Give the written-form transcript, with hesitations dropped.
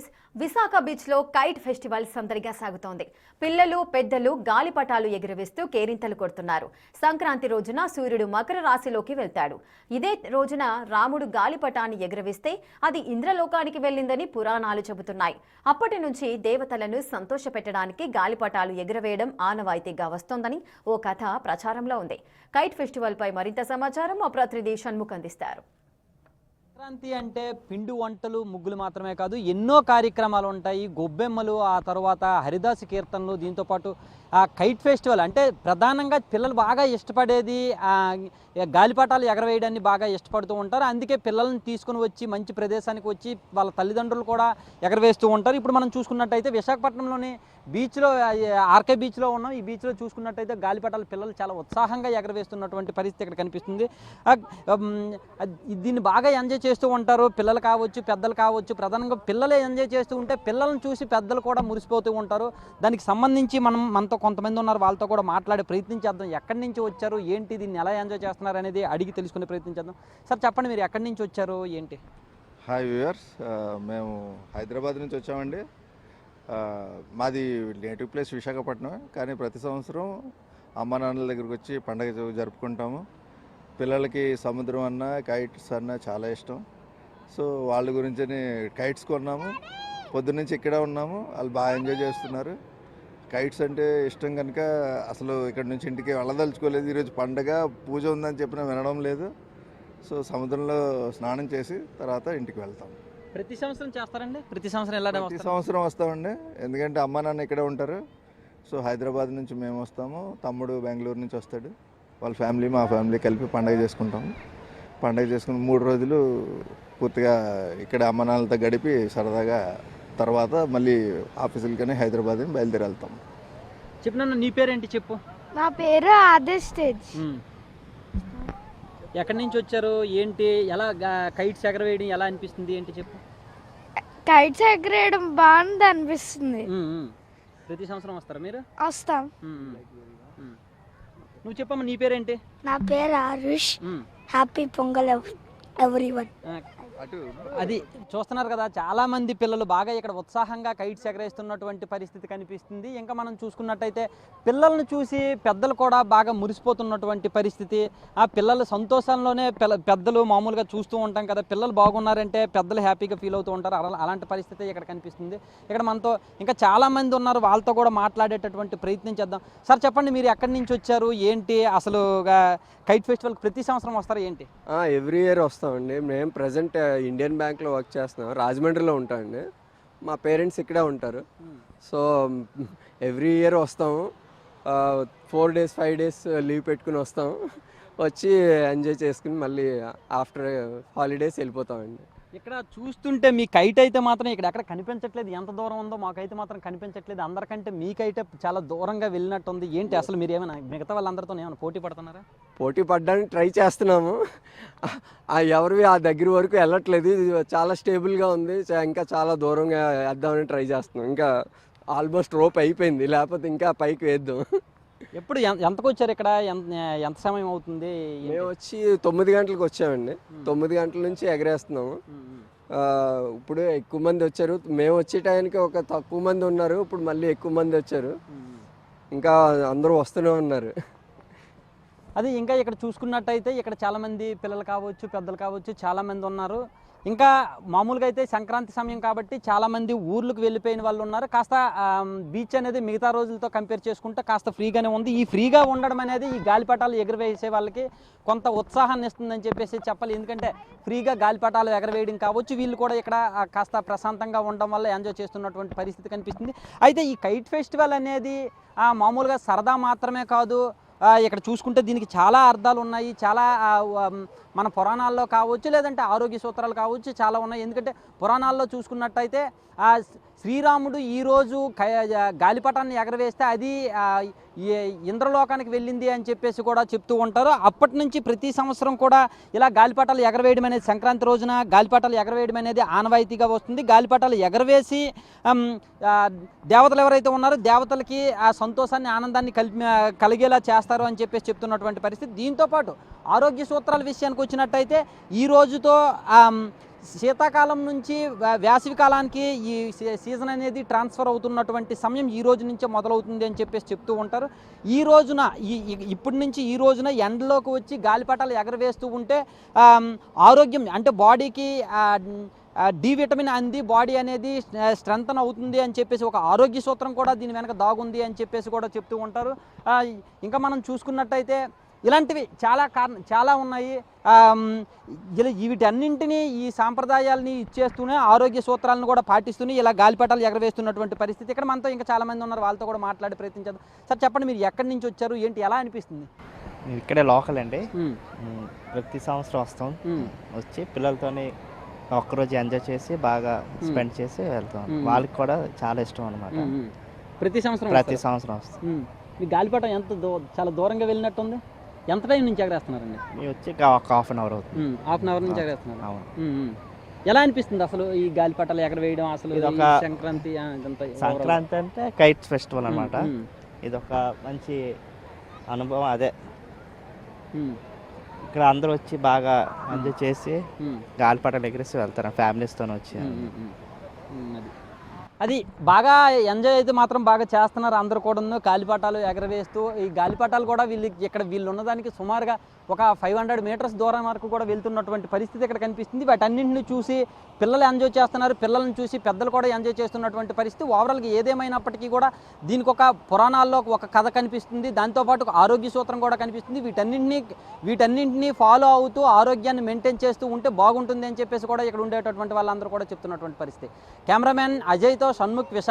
News. Visakha beach లో kite festival సందడిగా సాగుతోంది. పిల్లలు పెద్దలు గాలిపటాలు ఎగురవేస్తూ కేరింతలు కొడుతున్నారు. సంక్రాంతి రోజున సూర్యుడు మకర రాశిలోకి వెళ్తాడు. ఇదే రోజున రాముడు గాలిపటాన్ని ఎగురవేస్తే అది ఇంద్రలోకానికి వెళ్ళిందని పురాణాలు చెబుతున్నాయి. అప్పటి నుంచి దేవతలను సంతోషపెట్టడానికి గాలిపటాలు ఎగురవేయడం ఆనవాయితీగా వస్తోందని ఓ కథ ప్రచారంలో ఉంది. కైట్ ఫెస్టివల్ పై మరింత సమాచారం మా ప్రతినిధి షణ్ముఖ్ అందిస్తారు. సంక్రాంతి అంటే పిండి వంటలు ముగ్గులు మాత్రమే కాదు, ఎన్నో కార్యక్రమాలు ఉంటాయి. గొబ్బెమ్మలు, ఆ తర్వాత హరిదాసు కీర్తనలు, దీంతోపాటు ఆ కైట్ ఫెస్టివల్ అంటే ప్రధానంగా పిల్లలు బాగా ఇష్టపడేది గాలిపటాలు ఎగరవేయడాన్ని బాగా ఇష్టపడుతూ ఉంటారు. అందుకే పిల్లల్ని తీసుకుని వచ్చి మంచి ప్రదేశానికి వచ్చి వాళ్ళ తల్లిదండ్రులు కూడా ఎగరవేస్తూ ఉంటారు. ఇప్పుడు మనం చూసుకున్నట్టయితే విశాఖపట్నంలోని బీచ్లో, ఆర్కే బీచ్లో ఉన్నాం. ఈ బీచ్లో చూసుకున్నట్టయితే గాలిపటాలు పిల్లలు చాలా ఉత్సాహంగా ఎగరవేస్తున్నటువంటి పరిస్థితి ఇక్కడ కనిపిస్తుంది. దీన్ని బాగా ఎంజాయ్ చేస్తూ ఉంటారు. పిల్లలు కావచ్చు, పెద్దలు కావచ్చు. ప్రధానంగా పిల్లలే ఎంజాయ్ చేస్తూ ఉంటే పిల్లలను చూసి పెద్దలు కూడా మురిసిపోతూ ఉంటారు. దానికి సంబంధించి మనతో కొంతమంది ఉన్నారు, వాళ్ళతో కూడా మాట్లాడే ప్రయత్నం చేద్దాం. ఎక్కడి నుంచి వచ్చారు, ఏంటి, దీన్ని ఎలా ఎంజాయ్ చేస్తున్నారు అనేది అడిగి తెలుసుకునే ప్రయత్నం చేద్దాం. సార్ చెప్పండి, మీరు ఎక్కడి నుంచి వచ్చారు, ఏంటి? హాయ్ వ్యూవర్స్, మేము హైదరాబాద్ నుంచి వచ్చామండి. మాది నేటివ్ ప్లేస్ విశాఖపట్నం, కానీ ప్రతి సంవత్సరం అమ్మ నాన్నల దగ్గరికి వచ్చి పండగ జరుపుకుంటాము. పిల్లలకి సముద్రం అన్న కైట్స్ అన్న చాలా ఇష్టం. సో వాళ్ళ గురించి కైట్స్ కొన్నాము. పొద్దున్నుంచి ఇక్కడే ఉన్నాము. వాళ్ళు బాగా ఎంజాయ్ చేస్తున్నారు. కైట్స్ అంటే ఇష్టం కనుక అసలు ఇక్కడ నుంచి ఇంటికి వెళ్ళదలుచుకోలేదు. ఈరోజు పండగ పూజ ఉందని చెప్పినా వినడం లేదు. సో సముద్రంలో స్నానం చేసి తర్వాత ఇంటికి వెళ్తాం. ప్రతి సంవత్సరం చేస్తారండి? ప్రతి సంవత్సరం ప్రతి సంవత్సరం వస్తామండి, ఎందుకంటే అమ్మ నాన్న ఇక్కడే ఉంటారు. సో హైదరాబాద్ నుంచి మేము వస్తాము, తమ్ముడు బెంగళూరు నుంచి వస్తాడు. వాళ్ళ ఫ్యామిలీ మా ఫ్యామిలీ కలిపి పండగ చేసుకుంటాము. పండగ చేసుకుని 3 రోజులు పూర్తిగా ఇక్కడ అమ్మ నాన్నలతో గడిపి సరదాగా తర్వాత మళ్ళీ ఆఫీసులు కానీ హైదరాబాద్ బయలుదేరి వెళ్తాం. చెప్పిన నీ పేరేంటి చెప్పు? నా పేరు ఆదిస్తేజ్. ఎక్కడి నుంచి వచ్చారు, ఏంటి, ఎలా కైట్స్ ఎగరవేయడం ఎలా అనిపిస్తుంది, ఏంటి చెప్పు? కైట్స్ ఎగరేయడం బాగుంది అనిపిస్తుంది. ప్రతి సంవత్సరం వస్తారా మీరు? వస్తాం. నువ్వు చెప్పమ్మా, నీ పేరేంటి? నా పేరు ఆరుష్. Happy pongal everyone. అది చూస్తున్నారు కదా, చాలా మంది పిల్లలు బాగా ఇక్కడ ఉత్సాహంగా కైట్స్ ఎగరేస్తున్నటువంటి పరిస్థితి కనిపిస్తుంది. ఇంకా మనం చూసుకున్నట్టయితే పిల్లలను చూసి పెద్దలు కూడా బాగా మురిసిపోతున్నటువంటి పరిస్థితి. ఆ పిల్లల సంతోషంలోనే పెద్దలు మామూలుగా చూస్తూ ఉంటాం కదా, పిల్లలు బాగున్నారంటే పెద్దలు హ్యాపీగా ఫీల్ అవుతూ ఉంటారు. అలాంటి పరిస్థితి ఇక్కడ కనిపిస్తుంది. ఇక్కడ మనతో ఇంకా చాలా మంది ఉన్నారు, వాళ్ళతో కూడా మాట్లాడేటటువంటి ప్రయత్నం చేద్దాం. సార్ చెప్పండి, మీరు ఎక్కడి నుంచి వచ్చారు, ఏంటి, అసలు కైట్ ఫెస్టివల్ ప్రతి సంవత్సరం వస్తారా ఏంటి? ఎవ్రీ ఇయర్ వస్తామండి. మేము ప్రజెంట్ ఇండియన్ బ్యాంక్లో వర్క్ చేస్తున్నాం, రాజమండ్రిలో ఉంటామండి. మా పేరెంట్స్ ఇక్కడే ఉంటారు. సో ఎవ్రీ ఇయర్ వస్తాము. 4 days 5 days లీవ్ పెట్టుకుని వస్తాము. వచ్చి ఎంజాయ్ చేసుకుని మళ్ళీ ఆఫ్టర్ హాలిడేస్ వెళ్ళిపోతామండి. ఇక్కడ చూస్తుంటే మీ కైట్ అయితే మాత్రం ఇక్కడ ఎక్కడ కనిపించట్లేదు. ఎంత దూరం ఉందో మాకైతే మాత్రం కనిపించట్లేదు. అందరికంటే మీకైతే చాలా దూరంగా వెళ్ళినట్టుంది. ఏంటి అసలు మీరు ఏమైనా మిగతా వాళ్ళందరితో ఏమైనా పోటీ పడుతున్నారా? పోటీ పడడానికి ట్రై చేస్తున్నాము. ఎవరివి ఆ దగ్గర వరకు వెళ్ళట్లేదు. ఇది చాలా స్టేబుల్గా ఉంది. ఇంకా చాలా దూరంగా వేద్దామని ట్రై చేస్తున్నాం. ఇంకా ఆల్మోస్ట్ రోప్ అయిపోయింది, లేకపోతే ఇంకా పైకి వేద్దాం. ఎప్పుడు ఎంతకు వచ్చారు ఇక్కడ? ఎంత సమయం అవుతుంది? మేము వచ్చి 9 గంటలకు వచ్చామండి. 9 గంటల నుంచి ఎగరేస్తున్నాము. ఇప్పుడు ఎక్కువ మంది వచ్చారు. మేము వచ్చే టైంకి ఒక తక్కువ మంది ఉన్నారు, ఇప్పుడు మళ్ళీ ఎక్కువ మంది వచ్చారు. ఇంకా అందరూ వస్తూనే ఉన్నారు. అది ఇంకా ఇక్కడ చూసుకున్నట్టయితే ఇక్కడ చాలామంది పిల్లలు కావచ్చు, పెద్దలు కావచ్చు, చాలామంది ఉన్నారు. ఇంకా మామూలుగా అయితే సంక్రాంతి సమయం కాబట్టి చాలామంది ఊర్లకు వెళ్ళిపోయిన వాళ్ళు ఉన్నారు. కాస్త బీచ్ అనేది మిగతా రోజులతో కంపేర్ చేసుకుంటే కాస్త ఫ్రీగానే ఉంది. ఈ ఫ్రీగా ఉండడం అనేది ఈ గాలిపటాలు ఎగరవేసే వాళ్ళకి కొంత ఉత్సాహాన్ని ఇస్తుందని చెప్పేసి చెప్పాలి. ఎందుకంటే ఫ్రీగా గాలిపటాలు ఎగరవేయడం కావచ్చు, వీళ్ళు కూడా ఇక్కడ కాస్త ప్రశాంతంగా ఉండడం వల్ల ఎంజాయ్ చేస్తున్నటువంటి పరిస్థితి కనిపిస్తుంది. అయితే ఈ కైట్ ఫెస్టివల్ అనేది మామూలుగా సరదా మాత్రమే కాదు. ఇక్కడ చూసుకుంటే దీనికి చాలా అర్థాలు ఉన్నాయి. చాలా మన పురాణాల్లో కావచ్చు, లేదంటే ఆరోగ్య సూత్రాలు కావచ్చు, చాలా ఉన్నాయి. ఎందుకంటే పురాణాల్లో చూసుకున్నట్టయితే శ్రీరాముడు ఈరోజు గాలిపటాన్ని ఎగరవేస్తే అది ఇంద్రలోకానికి వెళ్ళింది అని చెప్పేసి కూడా చెప్తూ ఉంటారు. అప్పటి నుంచి ప్రతి సంవత్సరం కూడా ఇలా గాలిపటాలు ఎగరవేయడం అనేది, సంక్రాంతి రోజున గాలిపటాలు ఎగరవేయడం అనేది ఆనవాయితీగా వస్తుంది. గాలిపటాలు ఎగరవేసి దేవతలు ఎవరైతే ఉన్నారో దేవతలకి ఆ సంతోషాన్ని, ఆనందాన్ని కలిగేలా చేస్తారు అని చెప్పేసి చెప్తున్నటువంటి పరిస్థితి. దీంతోపాటు ఆరోగ్య సూత్రాల విషయానికి వచ్చినట్టయితే ఈ రోజుతో శీతాకాలం నుంచి వేసవి కాలానికి ఈ సీజన్ అనేది ట్రాన్స్ఫర్ అవుతున్నటువంటి సమయం ఈ రోజు నుంచే మొదలవుతుంది అని చెప్పేసి చెప్తూ ఉంటారు. ఈ రోజున ఇప్పటి నుంచి ఈ రోజున ఎండలోకి వచ్చి గాలిపటాలు ఎగరవేస్తూ ఉంటే ఆరోగ్యం అంటే బాడీకి డి విటమిన్ అంది బాడీ అనేది స్ట్రెంగ్తన్ అవుతుంది అని చెప్పేసి ఒక ఆరోగ్య సూత్రం కూడా దీని వెనక దాగుంది అని చెప్పేసి కూడా చెప్తూ ఉంటారు. ఇంకా మనం చూసుకున్నట్టయితే ఇలాంటివి చాలా ఉన్నాయి. వీటన్నింటినీ ఈ సాంప్రదాయాలని ఇచ్చేస్తూనే ఆరోగ్య సూత్రాలను కూడా పాటిస్తూనే ఇలా గాలిపటాలు ఎగరవేస్తున్నటువంటి పరిస్థితి. ఇక్కడ మనతో ఇంకా చాలామంది ఉన్నారు, వాళ్ళతో కూడా మాట్లాడి ప్రయత్నించారు. సార్ చెప్పండి, మీరు ఎక్కడి నుంచి వచ్చారు, ఏంటి, ఎలా అనిపిస్తుంది? ఇక్కడే లోకల్ అండి. ప్రతి సంవత్సరం వస్తాం, వచ్చి పిల్లలతోని ఒక్కరోజు ఎంజాయ్ చేసి బాగా స్పెండ్ చేసి వెళ్తాం. వాళ్ళకి కూడా చాలా ఇష్టం అనమాట. ప్రతి సంవత్సరం వస్తాం. మీ గాలిపటం చాలా దూరంగా వెళ్ళినట్టుంది. ఎంత టైం నుంచి ఎగరేస్తున్నారండి? మేము వచ్చి ఒక హాఫ్ అన్ అవర్ అవుతుంది. హాఫ్ అన్ అవర్ నుంచి ఎగరేస్తున్నారు. అవును. ఎలా అనిపిస్తుంది అసలు ఈ గాలిపటాలు ఎగరవేయడం? అసలు ఇదొక సంక్రాంతి అంటే కైట్ ఫెస్టివల్ అనమాట. ఇదొక మంచి అనుభవం. అదే ఇక్కడ అందరూ వచ్చి బాగా ఎంజాయ్ చేసి గాలిపటాలు ఎగరేసి వెళ్తారు ఫ్యామిలీస్తో వచ్చి. అది బాగా ఎంజాయ్ అయితే మాత్రం బాగా చేస్తున్నారు అందరూ కూడా. గాలిపటాలు ఎగరవేస్తూ ఈ గాలిపటాలు కూడా వీళ్ళు ఉన్నదానికి సుమారుగా ఒక 500 మీటర్స్ దూరం వరకు కూడా వెళ్తున్నటువంటి పరిస్థితి ఇక్కడ కనిపిస్తుంది. వాటన్నింటిని చూసి పిల్లలు ఎంజాయ్ చేస్తున్నారు, పిల్లలను చూసి పెద్దలు కూడా ఎంజాయ్ చేస్తున్నటువంటి పరిస్థితి. ఓవరాల్గా ఏదేమైనప్పటికీ కూడా దీనికి ఒక పురాణాల్లో ఒక కథ కనిపిస్తుంది, దాంతోపాటు ఒక ఆరోగ్య సూత్రం కూడా కనిపిస్తుంది. వీటన్నింటినీ ఫాలో అవుతూ ఆరోగ్యాన్ని మెయింటైన్ చేస్తూ ఉంటే బాగుంటుంది అని చెప్పేసి కూడా ఇక్కడ ఉండేటటువంటి వాళ్ళందరూ కూడా చెప్తున్నటువంటి పరిస్థితి. కెమెరామ్యాన్ అజయ్తో షణ్ముఖ్, విశాఖ.